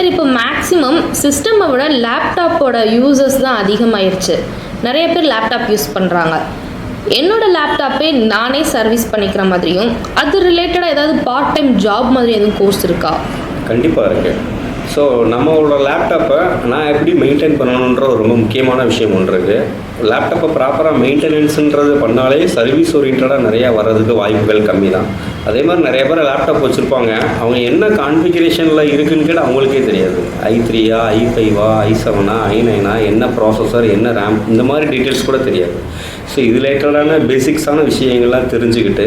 Sir, இப்போ maximum சிஸ்டமை விட லேப்டாப்போட யூசர்ஸ் தான் அதிகமாயிருச்சு. நிறைய பேர் லேப்டாப் யூஸ் பண்ணுறாங்க. என்னோட லேப்டாப்பே நானே சர்வீஸ் பண்ணிக்கிற மாதிரியும், அது ரிலேட்டடாக ஏதாவது பார்ட் டைம் ஜாப் மாதிரி எதுவும் கோர்ஸ் இருக்கா? கண்டிப்பாக இருக்குது. ஸோ நம்மளோட லேப்டாப்பை நான் எப்படி மெயின்டைன் பண்ணணுன்ற ஒரு ரொம்ப முக்கியமான விஷயம் ஒன்று இருக்குது. லேப்டாப்பை ப்ராப்பராக மெயின்டெனன்ஸுன்றது பண்ணாலே சர்வீஸ் ஓரியன்டாக நிறையா வர்றதுக்கு வாய்ப்புகள் கம்மி தான். அதே மாதிரி நிறைய பேர் லேப்டாப் வச்சுருப்பாங்க, அவங்க என்ன கான்ஃபிகரேஷனில் இருக்குன்னு கேட்டால் அவங்களுக்கே தெரியாது. i3, i5, i7, i9, என்ன ப்ராசஸர், என்ன ரேம், இந்த மாதிரி டீட்டெயில்ஸ் கூட தெரியாது. ஸோ இது ரிலேட்டடான பேசிக்ஸான விஷயங்கள்லாம் தெரிஞ்சுக்கிட்டு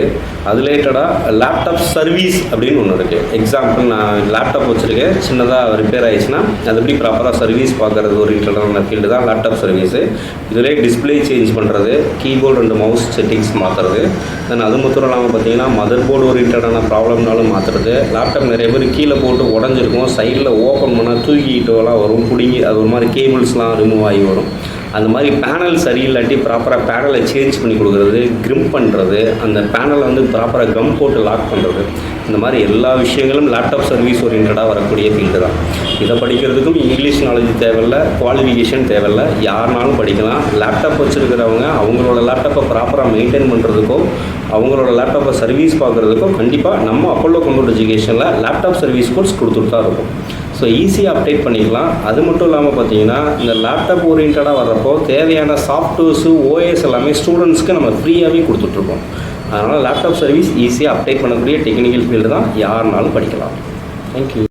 அது ரிலேட்டடாக லேப்டாப் சர்வீஸ் அப்படின்னு ஒன்று இருக்குது. எக்ஸாம்பிள், நான் லேப்டாப் வச்சுருக்கேன், சின்னதாக ரிப்பேர் ஆயிடுச்சுன்னா அது எப்படி ப்ராப்பராக சர்வீஸ் பார்க்குறது ஓரியன்டான ஃபீல்டு தான் லேப்டாப் சர்வீஸு. இதிலே டிஸ்பிளே சேஞ்ச் பண்ணுறது, கீபோர்டு அண்ட் மவுஸ் செட்டிங்ஸ் மாற்றுறது, தென் அது மட்டும் இல்லாமல் பார்த்தீங்கன்னா மதர் போர்டு ஓரியன்டான ப்ராப்ளம்னாலும் மாற்றுறது. லேப்டாப் நிறைய பேர் கீழே போட்டு உடஞ்சிருக்கும், சைடில் ஓப்பன் பண்ணால் தூக்கிட்டோலாம் வரும், பிடிங்கி அது ஒரு மாதிரி கேபிள்ஸ்லாம் ரிமூவ் ஆகி வரும். அந்த மாதிரி பேனல் சரியில்லாட்டி ப்ராப்பராக பேனலை சேஞ்ச் பண்ணி கொடுக்குறது, கிரிம் பண்ணுறது, அந்த பேனலை வந்து ப்ராப்பராக கம் போட்டு லாக் பண்ணுறது, இந்த மாதிரி எல்லா விஷயங்களும் லேப்டாப் சர்வீஸ் ஓரியன்டாக வரக்கூடிய ஃபீல்டு தான். இதை படிக்கிறதுக்கும் இங்கிலீஷ் நாலேஜ் தேவையில்லை, குவாலிஃபிகேஷன் தேவையில்லை, யாருனாலும் படிக்கலாம். லேப்டாப் வச்சுருக்கிறவங்க அவங்களோட லேப்டாப்பை ப்ராப்பராக மெயின்டைன் பண்ணுறதுக்கோ அவங்களோட லேப்டாப்பை சர்வீஸ் பார்க்குறதுக்கோ கண்டிப்பாக நம்ம அப்போலோ கம்ப்யூட்டர் எஜுகேஷனில் லேப்டாப் சர்வீஸ் கோர்ஸ் கொடுத்துட்டு தான் இருக்கும். ஸோ ஈஸியாக அப்டேட் பண்ணிக்கலாம். அது மட்டும் இல்லாமல் பார்த்தீங்கன்னா இந்த லேப்டாப் ஓரியன்டாக வர்றப்போ தேவையான சாஃப்ட்வேர்ஸு, ஓஎஸ் எல்லாமே ஸ்டூடெண்ட்ஸ்க்கு நம்ம ஃப்ரீயாகவே கொடுத்துட்ருக்கோம். அதனால் லேப்டாப் சர்வீஸ் ஈஸியாக அப்டேட் பண்ணக்கூடிய டெக்னிக்கல் ஃபீல்டு தான், யாருனாலும் படிக்கலாம். தேங்க்யூ.